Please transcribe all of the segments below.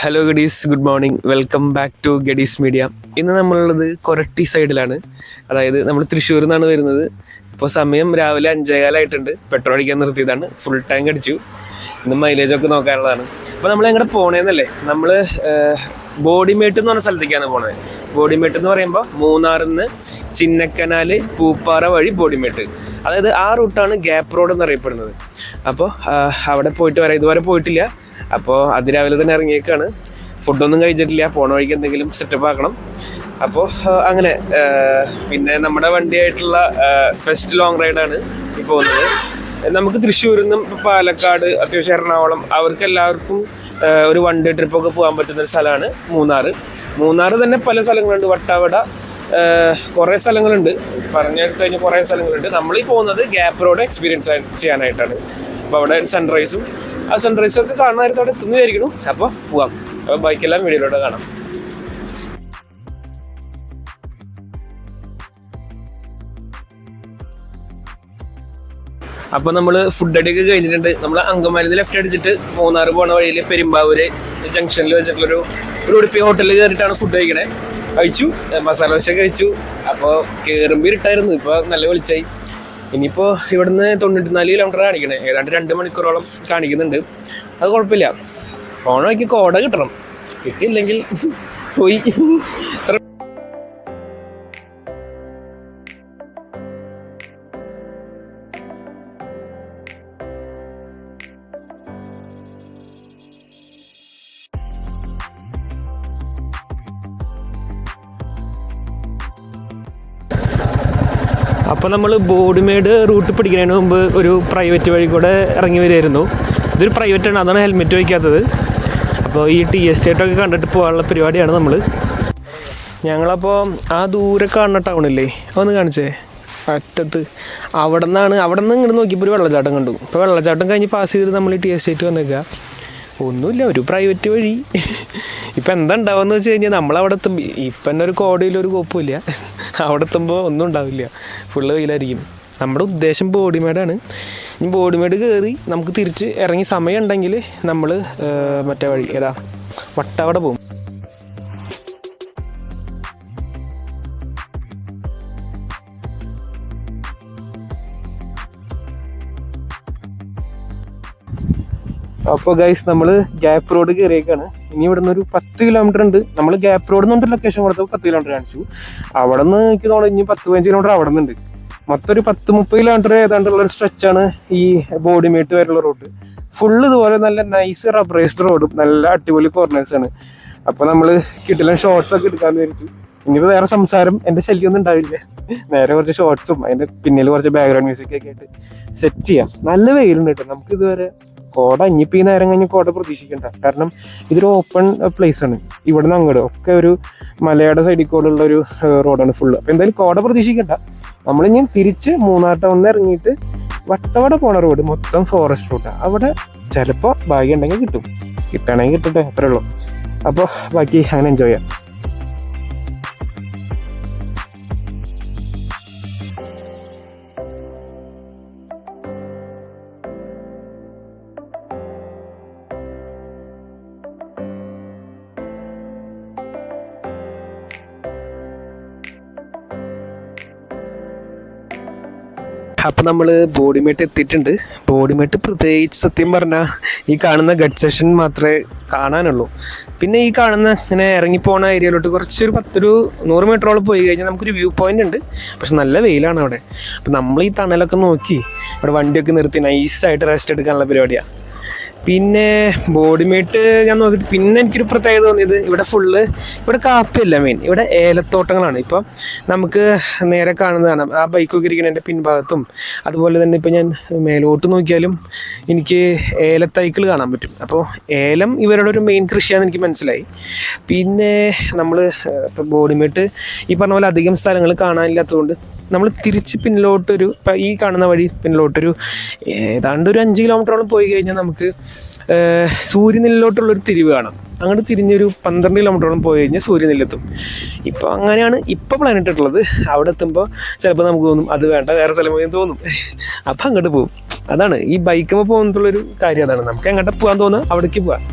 Hello Gadees, good morning. Welcome back to Gadees media. ഇന്ന് നമ്മളുള്ളത് കൊരട്ടി സൈഡിലാണ്. അതായത് നമ്മൾ തൃശ്ശൂരിൽ നിന്നാണ് വരുന്നത്. ഇപ്പോൾ സമയം രാവിലെ 5:15 പെട്രോൾ അടിക്കാൻ നിർത്തിയതാണ്. ഫുൾ ടാങ്ക് അടിച്ചു. ഇന്ന് മൈലേജൊക്കെ നോക്കാനുള്ളതാണ്. അപ്പോൾ നമ്മൾ എങ്ങനെ പോണേന്നല്ലേ, നമ്മൾ ബോഡിമേട്ട് എന്ന് പറഞ്ഞ സ്ഥലത്തേക്കാണ് പോണത്. ബോഡിമേട്ട് എന്ന് പറയുമ്പോൾ മൂന്നാറിൽ നിന്ന് ചിന്നക്കനാൽ പൂപ്പാറ വഴി ബോഡിമേട്ട്, അതായത് ആ റൂട്ടാണ് ഗ്യാപ്പ് റോഡ് എന്നറിയപ്പെടുന്നത്. അപ്പോൾ അവിടെ പോയിട്ട് വരാം. ഇതുവരെ പോയിട്ടില്ല. അപ്പോൾ അതിരാവിലെ തന്നെ ഇറങ്ങിയേക്കാണ്. ഫുഡൊന്നും കഴിച്ചിട്ടില്ല. പോണ വഴിക്ക് എന്തെങ്കിലും സെറ്റപ്പ് ആക്കണം. അപ്പോൾ അങ്ങനെ പിന്നെ നമ്മുടെ വണ്ടിയായിട്ടുള്ള ഫസ്റ്റ് ലോങ് റൈഡാണ് ഈ പോകുന്നത്. നമുക്ക് തൃശ്ശൂരിൽ നിന്നും പാലക്കാട്, അത്യാവശ്യം എറണാകുളം, അവർക്ക് എല്ലാവർക്കും ഒരു വൺ ഡേ ട്രിപ്പൊക്കെ പോകാൻ പറ്റുന്നൊരു സ്ഥലമാണ് മൂന്നാർ തന്നെ പല സ്ഥലങ്ങളുണ്ട്. വട്ടവട, കുറേ സ്ഥലങ്ങളുണ്ട്. പറഞ്ഞെടുത്ത് കഴിഞ്ഞാൽ കുറേ സ്ഥലങ്ങളുണ്ട്. നമ്മളീ പോകുന്നത് ഗ്യാപ്പ് റോഡ് എക്സ്പീരിയൻസ് ചെയ്യാനായിട്ടാണ്. അപ്പോൾ അവിടെ ആ സൺറൈസൊക്കെ കാണാനായിട്ട് അവിടെ എത്തുന്നതായിരിക്കണം. അപ്പോൾ പോവാം. അപ്പോൾ ബൈക്കെല്ലാം വീഡിയോയിലൂടെ കാണാം. അപ്പോൾ നമ്മൾ ഫുഡ് അടിയൊക്കെ കഴിഞ്ഞിട്ടുണ്ട്. നമ്മൾ അങ്കമാലിന്ന് ലെഫ്റ്റ് അടിച്ചിട്ട് മൂന്നാർ പോണ വഴിയിൽ പെരുമ്പാവൂര് ജംഗ്ഷനിൽ വെച്ചിട്ടുള്ളൊരു ഉടുപ്പി ഹോട്ടലിൽ കയറിയിട്ടാണ് ഫുഡ് കഴിക്കണേ. കഴിച്ചു, മസാല ദോശ കഴിച്ചു. അപ്പോൾ കയറുമ്പോൾ ഇരുട്ടായിരുന്നു. ഇപ്പോൾ നല്ല വെളിച്ചായി. ഇനിയിപ്പോൾ ഇവിടുന്ന് 94 കിലോമീറ്റർ കാണിക്കണേ. ഏതാണ്ട് 2 മണിക്കൂറോളം കാണിക്കുന്നുണ്ട്. അത് കുഴപ്പമില്ല. പോണ വഴിക്ക് കോട കിട്ടണം. കിട്ടിയില്ലെങ്കിൽ പോയി. അപ്പോൾ നമ്മൾ ബോഡിമേട് റൂട്ട് പിടിക്കുന്നതിന് മുമ്പ് ഒരു പ്രൈവറ്റ് വഴി കൂടെ ഇറങ്ങി വരുമായിരുന്നു. ഇതൊരു പ്രൈവറ്റാണ്, അതാണ് ഹെൽമെറ്റ് വയ്ക്കാത്തത്. അപ്പോൾ ഈ ടീ എസ്റ്റേറ്റൊക്കെ കണ്ടിട്ട് പോകാനുള്ള പരിപാടിയാണ് നമ്മൾ. ഞങ്ങളപ്പോൾ ആ ദൂരെ കാണുന്ന ടൗണില്ലേ, അതൊന്ന് കാണിച്ചേ, അറ്റത്ത്. അവിടെ നിന്ന് ഇങ്ങോട്ട് നോക്കിയപ്പോൾ ഒരു വെള്ളച്ചാട്ടം കണ്ടു. ഇപ്പോൾ വെള്ളച്ചാട്ടം കഴിഞ്ഞ് പാസ് ചെയ്തിട്ട് നമ്മൾ ഈ ടീ എസ്റ്റേറ്റ് വന്നേക്കുക. ഒന്നുമില്ല, ഒരു പ്രൈവറ്റ് വഴി. ഇപ്പം എന്താ ഉണ്ടാവുമെന്ന് വെച്ച് കഴിഞ്ഞാൽ നമ്മളവിടെ എത്തുമ്പോൾ ഇപ്പം തന്നെ ഒരു കോടയിലൊരു കുഴപ്പമില്ല. അവിടെ എത്തുമ്പോൾ ഒന്നും ഉണ്ടാവില്ല, ഫുള്ള് വെയിലായിരിക്കും. നമ്മുടെ ഉദ്ദേശം ബോഡിമേടാണ്. ഇനി ബോഡിമേട് കയറി നമുക്ക് തിരിച്ച് ഇറങ്ങി സമയം ഉണ്ടെങ്കിൽ നമ്മൾ മറ്റേ വഴി വട്ടവട പോകും. അപ്പോൾ ഗൈസ്, നമ്മൾ ഗ്യാപ്പ് റോഡ് കയറിയേക്കാണ്. ഇനി ഇവിടെ നിന്ന് ഒരു 10 കിലോമീറ്റർ ഉണ്ട്. നമ്മൾ ഗ്യാപ്പ് റോഡ് എന്ന് പറഞ്ഞിട്ട് ലൊക്കേഷൻ കൊടുത്തപ്പോൾ 10 കിലോമീറ്റർ കാണിച്ചു. അവിടെ നിന്ന് എനിക്ക് തോന്നുന്നു ഇനി 10-15 കിലോമീറ്റർ അവിടെ നിന്നുണ്ട്. മൊത്തം ഒരു 10-30 കിലോമീറ്റർ ഏതാണ്ടുള്ളൊരു സ്ട്രെച്ചാണ് ഈ ബോഡിമേട്ട് വരെയുള്ള റോഡ്. ഫുള്ള് ഇതുപോലെ നല്ല നൈസ് റബ്ബറൈസ്ഡ് റോഡും നല്ല അടിപൊളി കോർണേഴ്സാണ്. അപ്പോൾ നമ്മൾ കിട്ടില്ല ഷോർട്സ് ഒക്കെ എടുക്കാമെന്ന് വിചാരിച്ചു. ഇനിയിപ്പോൾ വേറെ സംസാരം എൻ്റെ ശല്യമൊന്നും ഉണ്ടാവില്ല. നേരെ കുറച്ച് ഷോർട്സും അതിൻ്റെ പിന്നിൽ കുറച്ച് ബാക്ക്ഗ്രൗണ്ട് മ്യൂസിക് ഒക്കെ ആയിട്ട് സെറ്റ് ചെയ്യാം. നല്ല വെയിലുണ്ട് കേട്ടോ. നമുക്ക് ഇതുവരെ കോട ഇനിയിപ്പോൾ ഈ നേരം കഴിഞ്ഞ് കോട പ്രതീക്ഷിക്കണ്ട. കാരണം ഇതൊരു ഓപ്പൺ പ്ലേസ് ആണ്. ഇവിടെ നിന്ന് അങ്ങോട്ട് ഒക്കെ ഒരു മലയുടെ സൈഡിൽ കൂടെ ഉള്ള ഒരു റോഡാണ് ഫുള്ള്. അപ്പോൾ എന്തായാലും കോട പ്രതീക്ഷിക്കണ്ട. നമ്മളിനി തിരിച്ച് മൂന്നാർ ടൗണിൽ ഇറങ്ങിയിട്ട് വട്ടവട പോണ റോഡ് മൊത്തം ഫോറസ്റ്റ് റോഡാണ്. അവിടെ ചിലപ്പോൾ ഭാഗ്യം ഉണ്ടെങ്കിൽ കിട്ടും, കിട്ടണമെങ്കിൽ കിട്ടട്ടെ, അത്രേ ഉള്ളൂ. അപ്പോൾ ബാക്കി അങ്ങനെ എൻജോയ് ചെയ്യാം. അപ്പോൾ നമ്മൾ ബോഡിമേട്ട് എത്തിയിട്ടുണ്ട്. ബോഡിമേട്ട് പ്രത്യേകിച്ച് സത്യം പറഞ്ഞാൽ ഈ കാണുന്ന ഗഡ് സെഷൻ മാത്രമേ കാണാനുള്ളൂ. പിന്നെ ഈ കാണുന്ന ഇങ്ങനെ ഇറങ്ങിപ്പോണ ഏരിയയിലോട്ട് കുറച്ചൊരു 100 മീറ്ററോളം പോയി കഴിഞ്ഞാൽ നമുക്കൊരു വ്യൂ പോയിൻ്റ് ഉണ്ട്. പക്ഷെ നല്ല വെയിലാണ് അവിടെ. അപ്പോൾ നമ്മൾ ഈ തണലൊക്കെ നോക്കി അവിടെ വണ്ടിയൊക്കെ നിർത്തി നൈസായിട്ട് റെസ്റ്റ് എടുക്കാനുള്ള പരിപാടിയാണ്. പിന്നെ ബോഡിമേട്ട് ഞാൻ നോക്കിയിട്ട് പിന്നെ എനിക്കൊരു പ്രത്യേകത തോന്നിയത് ഇവിടെ കാപ്പിയല്ല മെയിൻ, ഇവിടെ ഏലത്തോട്ടങ്ങളാണ്. ഇപ്പം നമുക്ക് നേരെ കാണുന്നതാണ് ആ ബൈക്കൊക്കെ ഇരിക്കുന്നതിൻ്റെ പിൻഭാഗത്തും. അതുപോലെ തന്നെ ഇപ്പം ഞാൻ മേലോട്ട് നോക്കിയാലും എനിക്ക് ഏലത്തൈകൾ കാണാൻ പറ്റും. അപ്പോൾ ഏലം ഇവരുടെ ഒരു മെയിൻ കൃഷിയാണെന്ന് എനിക്ക് മനസ്സിലായി. പിന്നെ നമ്മൾ ഇപ്പോൾ ബോഡിമേട്ട് ഈ പറഞ്ഞ പോലെ അധികം സ്ഥലങ്ങൾ കാണാനില്ലാത്തതുകൊണ്ട് നമ്മൾ തിരിച്ച് പിന്നിലോട്ടൊരു ഈ കാണുന്ന വഴി പിന്നിലോട്ടൊരു ഏതാണ്ട് ഒരു 5 കിലോമീറ്ററോളം പോയി കഴിഞ്ഞാൽ നമുക്ക് സൂര്യനെല്ലിലോട്ടുള്ളൊരു തിരിവ് കാണാം. അങ്ങോട്ട് തിരിഞ്ഞൊരു 12 കിലോമീറ്ററോളം പോയി കഴിഞ്ഞാൽ സൂര്യനെല്ലെത്തും. ഇപ്പോൾ അങ്ങനെയാണ് ഇപ്പോൾ പ്ലാൻ ഇട്ടിട്ടുള്ളത്. അവിടെ എത്തുമ്പോൾ ചിലപ്പോൾ നമുക്ക് തോന്നും അത് വേണ്ട, വേറെ സ്ഥലം പോയി തോന്നും. അപ്പം അങ്ങോട്ട് പോകും. അതാണ് ഈ ബൈക്കുമ്പോൾ പോകുന്നതുള്ളൊരു കാര്യം. അതാണ് നമുക്ക് എങ്ങോട്ട് പോകാൻ തോന്നുക അവിടേക്ക് പോവാം.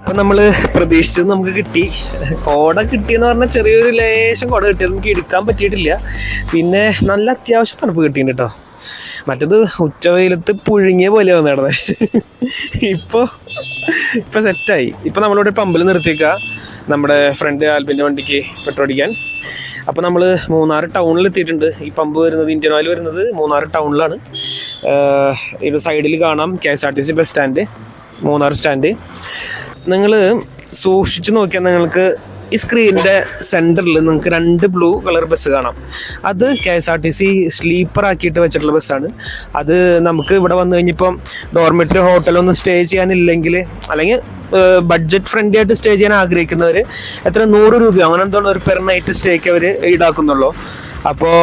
അപ്പം നമ്മൾ പ്രതീക്ഷിച്ചത് നമുക്ക് കിട്ടി. കോട കിട്ടിയെന്ന് പറഞ്ഞാൽ ചെറിയൊരു ലേശം കോട കിട്ടിയത് നമുക്ക് എടുക്കാൻ പറ്റിയിട്ടില്ല. പിന്നെ നല്ല അത്യാവശ്യം തണുപ്പ് കിട്ടിയിട്ടുണ്ട് കേട്ടോ. മറ്റത് ഉച്ചവെയിലത്ത് പുഴുങ്ങിയ പോലെ വന്നു നടന്നത്. ഇപ്പോൾ സെറ്റായി. ഇപ്പം നമ്മളിവിടെ പമ്പിൽ നിർത്തിയേക്കുക നമ്മുടെ ഫ്രണ്ട് ആൽബിൻ്റെ വണ്ടിക്ക് പെട്രോൾ അടിക്കാൻ. അപ്പോൾ നമ്മൾ മൂന്നാർ ടൗണിൽ എത്തിയിട്ടുണ്ട്. ഈ പമ്പ് വരുന്നത്, ഇന്ത്യൻ ഓയിൽ വരുന്നത് മൂന്നാർ ടൗണിലാണ്. ഇവിടെ സൈഡിൽ കാണാം KSRTC bus stand, Munnar stand. നിങ്ങൾ സൂക്ഷിച്ച് നോക്കിയാൽ നിങ്ങൾക്ക് ഈ സ്ക്രീനിൻ്റെ സെൻറ്ററിൽ നിങ്ങൾക്ക് 2 ബ്ലൂ കളർ ബസ് കാണാം. അത് KSRTC സ്ലീപ്പർ ആക്കിയിട്ട് വെച്ചിട്ടുള്ള ബസ്സാണ്. അത് നമുക്ക് ഇവിടെ വന്നു കഴിഞ്ഞിപ്പം ഡോർമെറ്ററി ഹോട്ടലൊന്നും സ്റ്റേ ചെയ്യാനില്ലെങ്കിൽ, അല്ലെങ്കിൽ ബഡ്ജറ്റ് ഫ്രണ്ട്ലി ആയിട്ട് സ്റ്റേ ചെയ്യാൻ ആഗ്രഹിക്കുന്നവർ എത്ര 100 രൂപയോ അങ്ങനെ എന്തോ ഒരു പെർ നൈറ്റ് സ്റ്റേക്ക് അവർ ഈടാക്കുന്നുള്ളൂ. അപ്പോൾ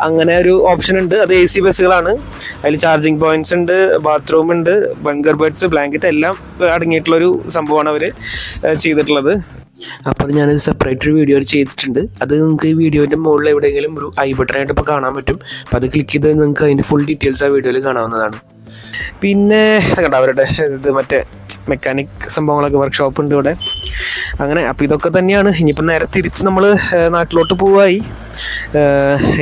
അങ്ങനെ ഒരു ഓപ്ഷൻ ഉണ്ട്. അത് AC ബസ്സുകളാണ്. അതിൽ ചാർജിങ് പോയിന്റ്സ് ഉണ്ട്, ബാത്റൂം ഉണ്ട്, ബങ്കർ ബെഡ്സ്, ബ്ലാങ്കറ്റ് എല്ലാം അടങ്ങിയിട്ടുള്ളൊരു സംഭവമാണ് അവർ ചെയ്തിട്ടുള്ളത്. അപ്പോൾ അത് ഞാനത് സെപ്പറേറ്റ് ഒരു വീഡിയോ ചെയ്തിട്ടുണ്ട്. അത് നിങ്ങൾക്ക് ഈ വീഡിയോൻ്റെ മുകളിൽ എവിടെയെങ്കിലും ഒരു ഐ ബട്ടണായിട്ട് ഇപ്പോൾ കാണാൻ പറ്റും. അപ്പോൾ അത് ക്ലിക്ക് ചെയ്ത് നിങ്ങൾക്ക് അതിൻ്റെ ഫുൾ ഡീറ്റെയിൽസ് ആ വീഡിയോയിൽ കാണാവുന്നതാണ്. പിന്നെ കണ്ട അവരുടെ ഇത് മറ്റേ മെക്കാനിക് സംഭവങ്ങളൊക്കെ വർക്ക്ഷോപ്പ് ഉണ്ട് ഇവിടെ. അങ്ങനെ അപ്പോൾ ഇതൊക്കെ തന്നെയാണ്. ഇനിയിപ്പോൾ നേരെ തിരിച്ച് നമ്മൾ നാട്ടിലോട്ട് പോവായി.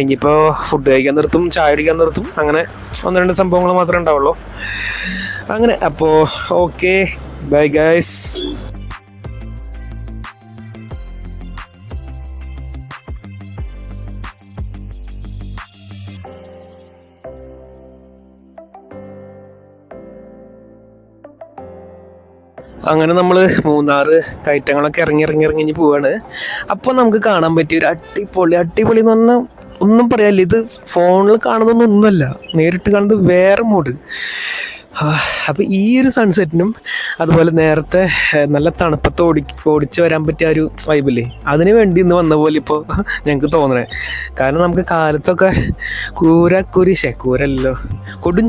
ഇനിയിപ്പോൾ ഫുഡ് കഴിക്കാൻ നിർത്തും, ചായ കുടിക്കാൻ നിർത്തും. അങ്ങനെ 1-2 സംഭവങ്ങൾ മാത്രമേ ഉണ്ടാവുള്ളൂ. അങ്ങനെ അപ്പോൾ ഓക്കെ, ബൈ ഗൈസ്. അങ്ങനെ നമ്മൾ മൂന്നാറ് കയറ്റങ്ങളൊക്കെ ഇറങ്ങി പോവാണ്. അപ്പോൾ നമുക്ക് കാണാൻ പറ്റിയ ഒരു അടിപൊളി എന്ന് പറഞ്ഞാൽ ഒന്നും പറയാനില്ല. ഇത് ഫോണിൽ കാണുന്നതൊന്നുമല്ല, നേരിട്ട് കാണുന്നത് വേറെ മൂഡ്. അപ്പോൾ ഈ ഒരു സൺസെറ്റിനും അതുപോലെ നേരത്തെ നല്ല തണുപ്പത്ത് ഓടിച്ച് വരാൻ പറ്റിയ ഒരു വൈബില്ലേ, അതിന് വേണ്ടി ഇന്ന് വന്ന പോലെ ഇപ്പോൾ ഞങ്ങൾക്ക് തോന്നണേ. കാരണം നമുക്ക് കാലത്തൊക്കെ കൂരല്ലോ കൊടും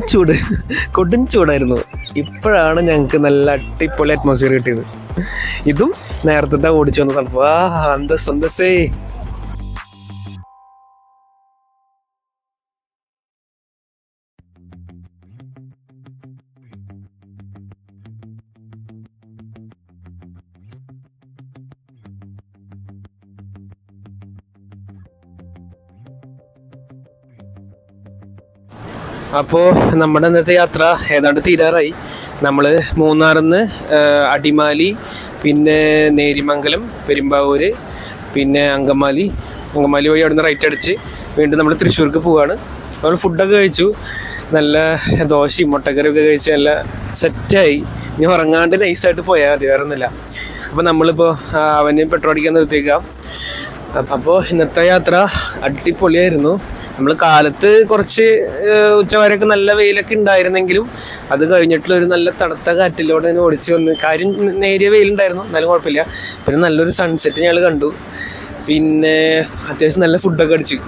ചൂടായിരുന്നു. ഇപ്പോഴാണ് ഞങ്ങൾക്ക് നല്ല അടിപൊളി അറ്റ്മോസ്ഫിയർ കിട്ടിയത്. ഇതും നേരത്തെ ഓടിച്ചു വന്ന തണുപ്പ്. അന്തസ്സേ. അപ്പോൾ നമ്മുടെ ഇന്നത്തെ യാത്ര ഏതാണ്ട് തീരാറായി. നമ്മൾ മൂന്നാറിൽ നിന്ന് അടിമാലി, പിന്നെ നേരിമംഗലം, പെരുമ്പാവൂർ, പിന്നെ അങ്കമാലി വഴി അവിടെ നിന്ന് റൈറ്റ് അടിച്ച് വീണ്ടും നമ്മൾ തൃശ്ശൂർക്ക് പോവുകയാണ്. നമ്മൾ ഫുഡൊക്കെ കഴിച്ചു, നല്ല ദോശയും മുട്ടക്കറിയൊക്കെ കഴിച്ച് നല്ല സെറ്റായി. ഇനി ഉറങ്ങാണ്ട് നൈസായിട്ട് പോയാൽ മതി, വേറെ ഒന്നുമില്ല. അപ്പോൾ നമ്മളിപ്പോൾ അവന് പെട്രോൾ അടിക്കാൻ നിർത്തിയേക്കാം. അപ്പോൾ ഇന്നത്തെ യാത്ര അടിപൊളിയായിരുന്നു. നമ്മൾ കാലത്ത് കുറച്ച് ഉച്ചവരെയൊക്കെ നല്ല വെയിലൊക്കെ ഉണ്ടായിരുന്നെങ്കിലും അത് കഴിഞ്ഞിട്ടുള്ള ഒരു നല്ല തണുത്ത കാറ്റിലൂടെ ഓടിച്ച് വന്ന്, കാര്യം നേരിയ വെയിലുണ്ടായിരുന്നു എന്നാലും കുഴപ്പമില്ല. പിന്നെ നല്ലൊരു സൺസെറ്റ് ഞങ്ങൾ കണ്ടു. പിന്നെ അത്യാവശ്യം നല്ല ഫുഡൊക്കെ അടിച്ചു.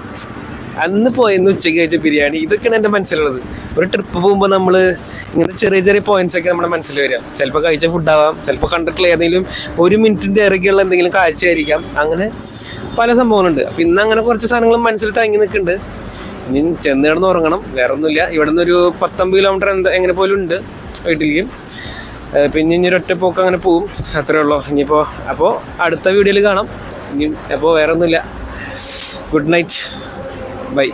അന്ന് പോയെന്ന് ഉച്ചയ്ക്ക് കഴിച്ച ബിരിയാണി, ഇതൊക്കെയാണ് എൻ്റെ മനസ്സിലുള്ളത്. ഒരു ട്രിപ്പ് പോകുമ്പോൾ നമ്മൾ ഇങ്ങനെ ചെറിയ പോയിന്റ്സ് ഒക്കെ നമ്മുടെ മനസ്സിൽ വരിക. ചിലപ്പോൾ കഴിച്ച ഫുഡാവാം, ചിലപ്പോൾ കണ്ടിട്ടുള്ള ഏതെങ്കിലും 1 മിനിറ്റിൻ്റെ ഇറക്കിയുള്ള എന്തെങ്കിലും കാഴ്ചയായിരിക്കാം. അങ്ങനെ പല സംഭവങ്ങളുണ്ട്. അപ്പം ഇന്ന് അങ്ങനെ കുറച്ച് സാധനങ്ങൾ മനസ്സിൽ തങ്ങി നിൽക്കുന്നുണ്ട്. ഇനി ചെന്ന് കിടന്ന് ഉറങ്ങണം, വേറെ ഒന്നുമില്ല. ഇവിടെ നിന്നൊരു 19 കിലോമീറ്റർ എങ്ങനെ പോലും ഉണ്ട് വീട്ടിലേക്ക്. പിന്നെ ഇനി ഒരൊറ്റ പോക്ക് അങ്ങനെ പോവും, അത്രേ ഉള്ളൂ. ഇനിയിപ്പോൾ അപ്പോൾ അടുത്ത വീഡിയോയിൽ കാണാം. ഇനി അപ്പോൾ വേറെ ഒന്നുമില്ല. Good night, by.